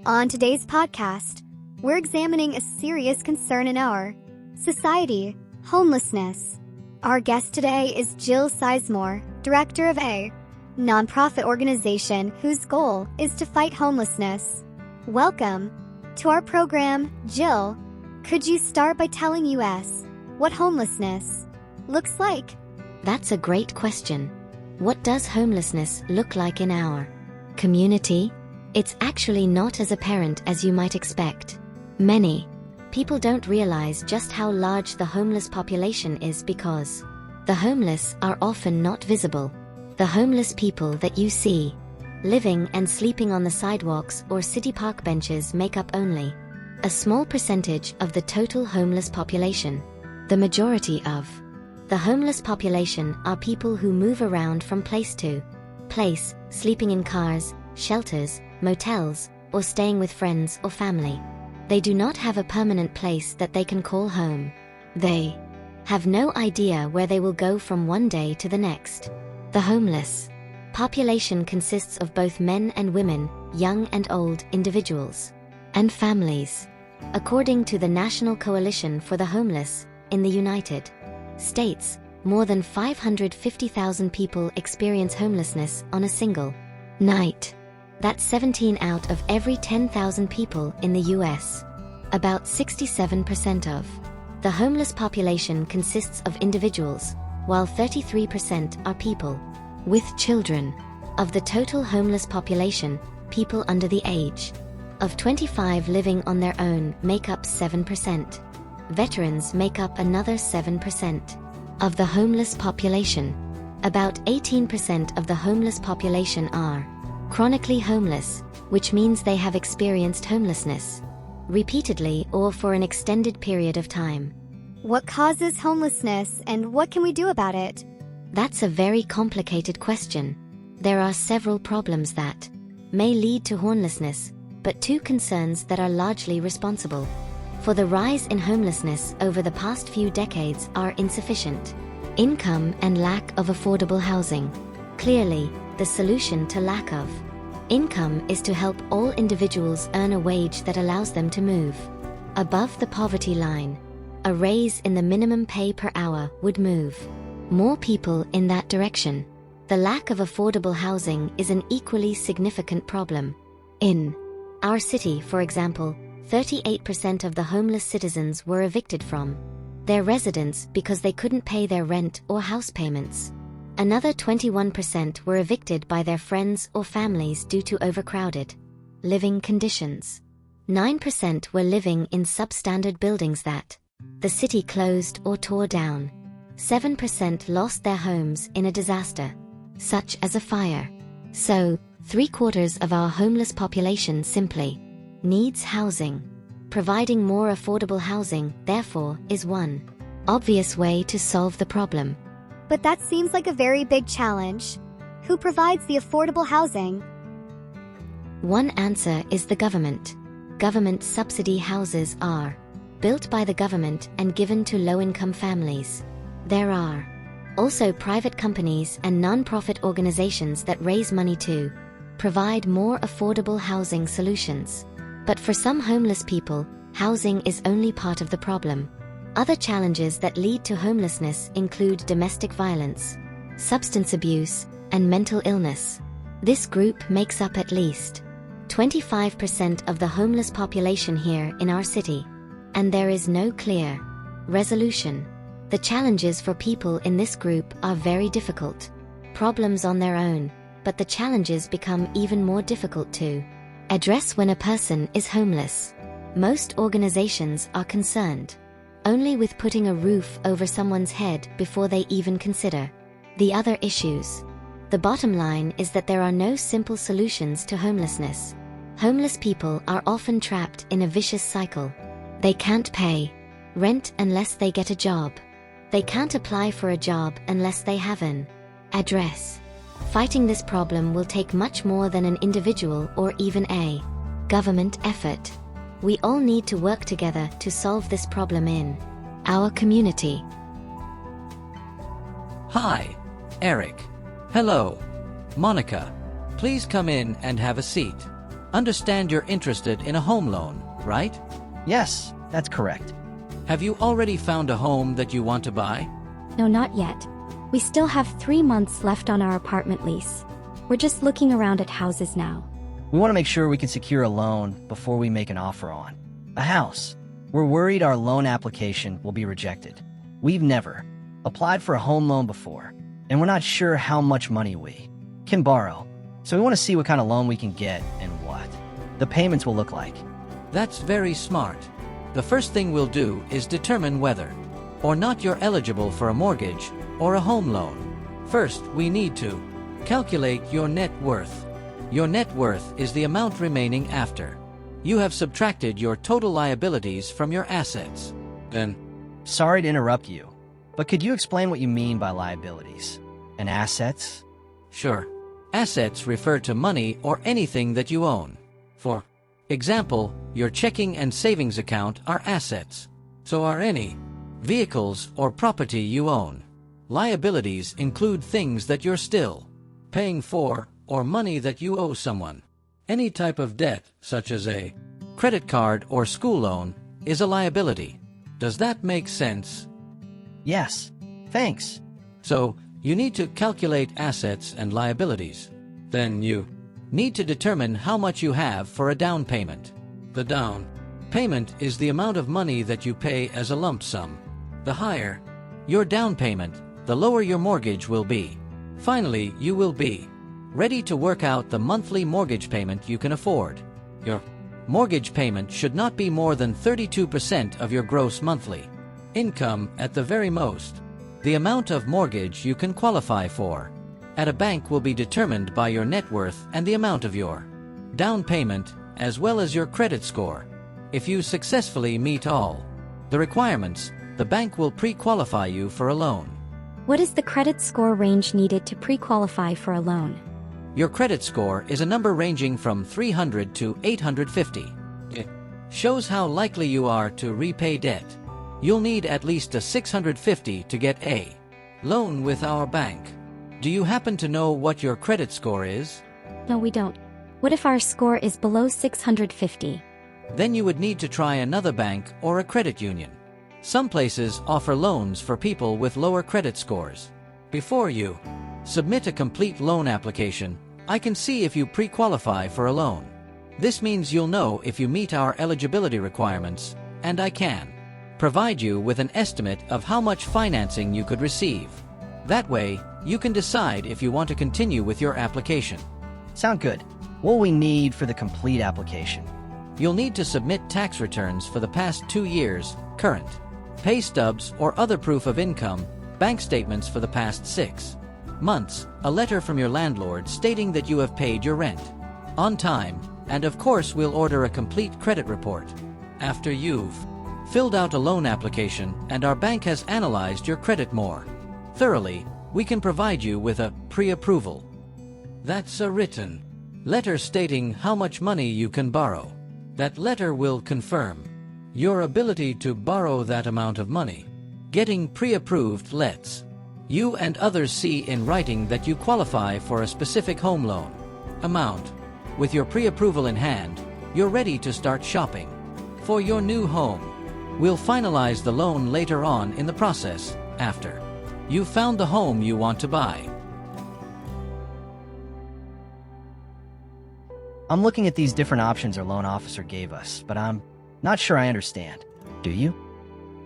On today's podcast, we're examining a serious concern in our society, homelessness. Our guest today is Jill Sizemore, director of a nonprofit organization whose goal is to fight homelessness. Welcome to our program, Jill. Could you start by telling us what homelessness looks like? That's a great question. What does homelessness look like in our community? It's actually not as apparent as you might expect. Many people don't realize just how large the homeless population is because the homeless are often not visible. The homeless people that you see living and sleeping on the sidewalks or city park benches make up only a small percentage of the total homeless population. The majority of the homeless population are people who move around from place to place, sleeping in cars, shelters, motels, or staying with friends or family. They do not have a permanent place that they can call home. They have no idea where they will go from one day to the next. The homeless population consists of both men and women, young and old, individuals and families. According to the National Coalition for the Homeless in the United States, more than 550,000 people experience homelessness on a single night. That's 17 out of every 10,000 people in the US. About 67% of the homeless population consists of individuals, while 33% are people with children. Of the total homeless population, people under the age of 25 living on their own make up 7%. Veterans make up another 7% of the homeless population. About 18% of the homeless population are chronically homeless, which means they have experienced homelessness repeatedly or for an extended period of time. What causes homelessness and what can we do about it? That's a very complicated question. There are several problems that may lead to homelessness, but two concerns that are largely responsible for the rise in homelessness over the past few decades are insufficient income and lack of affordable housing. Clearly, the solution to lack of income is to help all individuals earn a wage that allows them to move above the poverty line. A raise in the minimum pay per hour would move more people in that direction. The lack of affordable housing is an equally significant problem. In our city, for example, 38% of the homeless citizens were evicted from their residence because they couldn't pay their rent or house payments. Another 21% were evicted by their friends or families due to overcrowded living conditions. 9% were living in substandard buildings that the city closed or tore down. 7% lost their homes in a disaster, such as a fire. So, 3/4 of our homeless population simply needs housing. Providing more affordable housing, therefore, is one obvious way to solve the problem. But that seems like a very big challenge. Who provides the affordable housing? One answer is the government. Government subsidy houses are built by the government and given to low-income families. There are also private companies and non-profit organizations that raise money to provide more affordable housing solutions. But for some homeless people, housing is only part of the problem. Other challenges that lead to homelessness include domestic violence, substance abuse, and mental illness. This group makes up at least 25% of the homeless population here in our city, and there is no clear resolution. The challenges for people in this group are very difficult problems on their own, but the challenges become even more difficult to address when a person is homeless. Most organizations are concerned only with putting a roof over someone's head before they even consider the other issues. The bottom line is that there are no simple solutions to homelessness. Homeless people are often trapped in a vicious cycle. They can't pay rent unless they get a job. They can't apply for a job unless they have an address. Fighting this problem will take much more than an individual or even a government effort. We all need to work together to solve this problem in our community. Hi, Eric. Hello, Monica. Please come in and have a seat. Understand you're interested in a home loan, right? Yes, that's correct. Have you already found a home that you want to buy? No, not yet. We still have 3 months left on our apartment lease. We're just looking around at houses now. We want to make sure we can secure a loan before we make an offer on a house. We're worried our loan application will be rejected. We've never applied for a home loan before, and we're not sure how much money we can borrow. So we want to see what kind of loan we can get and what the payments will look like. That's very smart. The first thing we'll do is determine whether or not you're eligible for a mortgage or a home loan. First, we need to calculate your net worth. Your net worth is the amount remaining after you have subtracted your total liabilities from your assets. Then, Sorry to interrupt you, but could you explain what you mean by liabilities and assets? sure, assets refer to money or anything that you own. For example, your checking and savings account are assets. So are any vehicles or property you own. Liabilities include things that you're still paying for or money that you owe someone. Any type of debt, such as a credit card or school loan, is a liability. Does that make sense? Yes, thanks. So, you need to calculate assets and liabilities. Then you need to determine how much you have for a down payment. The down payment is the amount of money that you pay as a lump sum. The higher your down payment, the lower your mortgage will be. Finally, you will be ready to work out the monthly mortgage payment you can afford. Your mortgage payment should not be more than 32% of your gross monthly income at the very most. The amount of mortgage you can qualify for at a bank will be determined by your net worth and the amount of your down payment, as well as your credit score. If you successfully meet all the requirements, the bank will pre-qualify you for a loan. What is the credit score range needed to pre-qualify for a loan? Your credit score is a number ranging from 300 to 850. It shows how likely you are to repay debt. You'll need at least a 650 to get a loan with our bank. Do you happen to know what your credit score is? No, we don't. What if our score is below 650? Then you would need to try another bank or a credit union. Some places offer loans for people with lower credit scores. Before you submit a complete loan application, I can see if you pre-qualify for a loan. This means you'll know if you meet our eligibility requirements, and I can provide you with an estimate of how much financing you could receive. That way, you can decide if you want to continue with your application. Sound good. What will we need for the complete application? You'll need to submit tax returns for the past 2 years, current pay stubs or other proof of income, bank statements for the past 6 months, a letter from your landlord stating that you have paid your rent on time, and of course we'll order a complete credit report. After you've filled out a loan application and our bank has analyzed your credit more thoroughly, we can provide you with a pre-approval. That's a written letter stating how much money you can borrow. That letter will confirm your ability to borrow that amount of money. Getting pre-approved lets you and others see in writing that you qualify for a specific home loan amount. With your pre-approval in hand, you're ready to start shopping for your new home. We'll finalize the loan later on in the process, after you've found the home you want to buy. I'm looking at these different options our loan officer gave us, but I'm not sure I understand. Do you?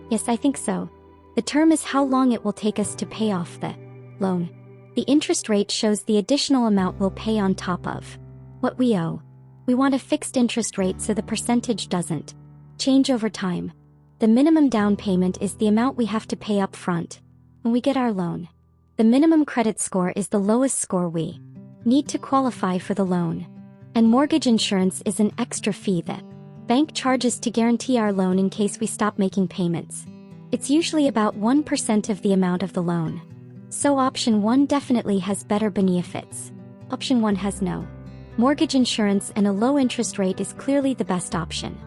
Yes, I think so. The term is how long it will take us to pay off the loan. The interest rate shows the additional amount we'll pay on top of what we owe. We want a fixed interest rate so the percentage doesn't change over time. The minimum down payment is the amount we have to pay up front when we get our loan. The minimum credit score is the lowest score we need to qualify for the loan. And mortgage insurance is an extra fee that bank charges to guarantee our loan in case we stop making payments. It's usually about 1% of the amount of the loan. So option 1 definitely has better benefits. Option 1 has no mortgage insurance, and a low interest rate is clearly the best option.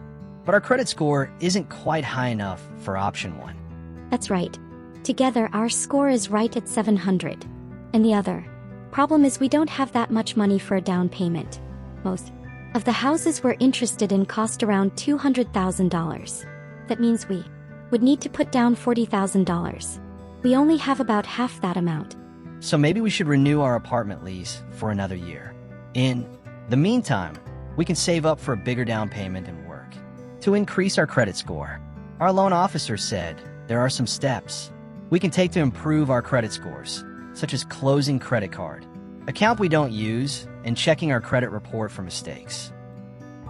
But our credit score isn't quite high enough for option 1. That's right. Together our score is right at 700. And the other problem is we don't have that much money for a down payment. Most of the houses we're interested in cost around $200,000. That means we would need to put down $40,000. We only have about half that amount. So maybe we should renew our apartment lease for another year. In the meantime, we can save up for a bigger down payment and work to increase our credit score. Our loan officer said there are some steps we can take to improve our credit scores, such as closing credit card, account we don't use, and checking our credit report for mistakes.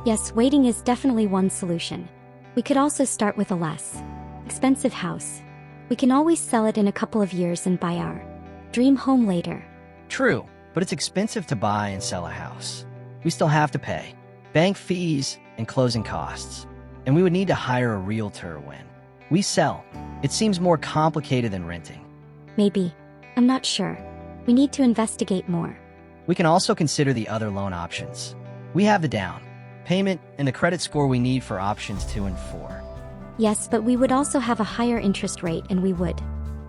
Yes, waiting is definitely one solution. We could also start with a less expensive house. We can always sell it in a couple of years and buy our dream home later. True, but it's expensive to buy and sell a house. We still have to pay bank fees and closing costs, and we would need to hire a realtor when we sell. It seems more complicated than renting. Maybe. I'm not sure. We need to investigate more. We can also consider the other loan options. We have the down payment and the credit score we need for options 2 and 4. Yes, but we would also have a higher interest rate and we would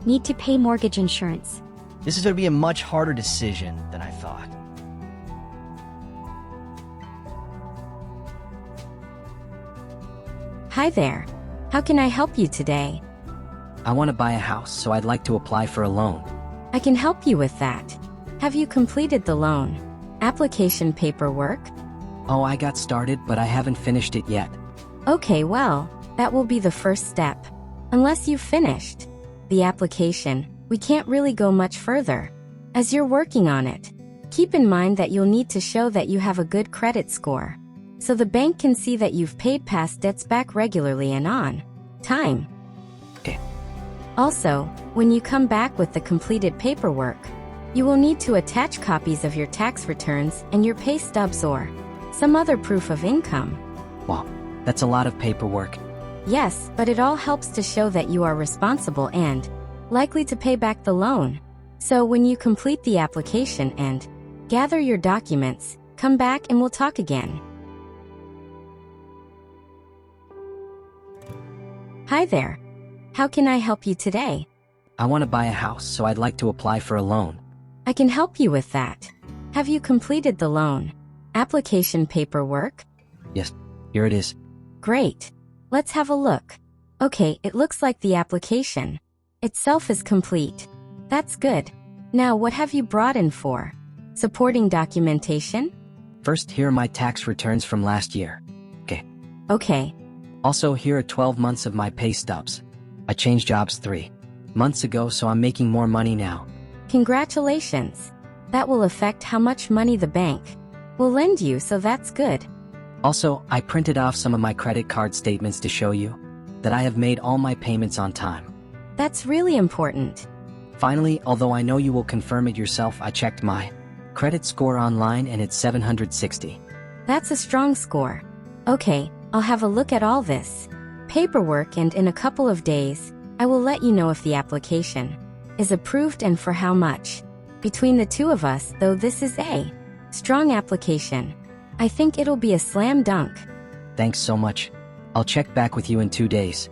need to pay mortgage insurance. This is going to be a much harder decision than I thought. Hi there. How can I help you today? I want to buy a house, so I'd like to apply for a loan. I can help you with that. Have you completed the loan application paperwork? Oh, I got started, but I haven't finished it yet. Okay, well, that will be the first step. Unless you've finished the application, we can't really go much further. As you're working on it, keep in mind that you'll need to show that you have a good credit score, so the bank can see that you've paid past debts back regularly and on time. Okay. Also, when you come back with the completed paperwork, you will need to attach copies of your tax returns and your pay stubs or some other proof of income. Wow, that's a lot of paperwork. Yes, but it all helps to show that you are responsible and likely to pay back the loan. So when you complete the application and gather your documents, come back and we'll talk again. Hi there. How can I help you today? I want to buy a house, so I'd like to apply for a loan. I can help you with that. Have you completed the loan application paperwork? Yes, here it is. Great. Let's have a look. Okay, it looks like the application itself is complete. That's good. Now, what have you brought in for supporting documentation? First, here are my tax returns from last year. Okay. Also, here are 12 months of my pay stubs. I changed jobs 3 months ago, so I'm making more money now. Congratulations. That will affect how much money the bank will lend you, so that's good. Also, I printed off some of my credit card statements to show you that I have made all my payments on time. That's really important. Finally, although I know you will confirm it yourself, I checked my credit score online and it's 760. That's a strong score. Okay, I'll have a look at all this paperwork, and in a couple of days, I will let you know if the application is approved and for how much. Between the two of us, though, this is a strong application. I think it'll be a slam dunk. Thanks so much. I'll check back with you in 2 days.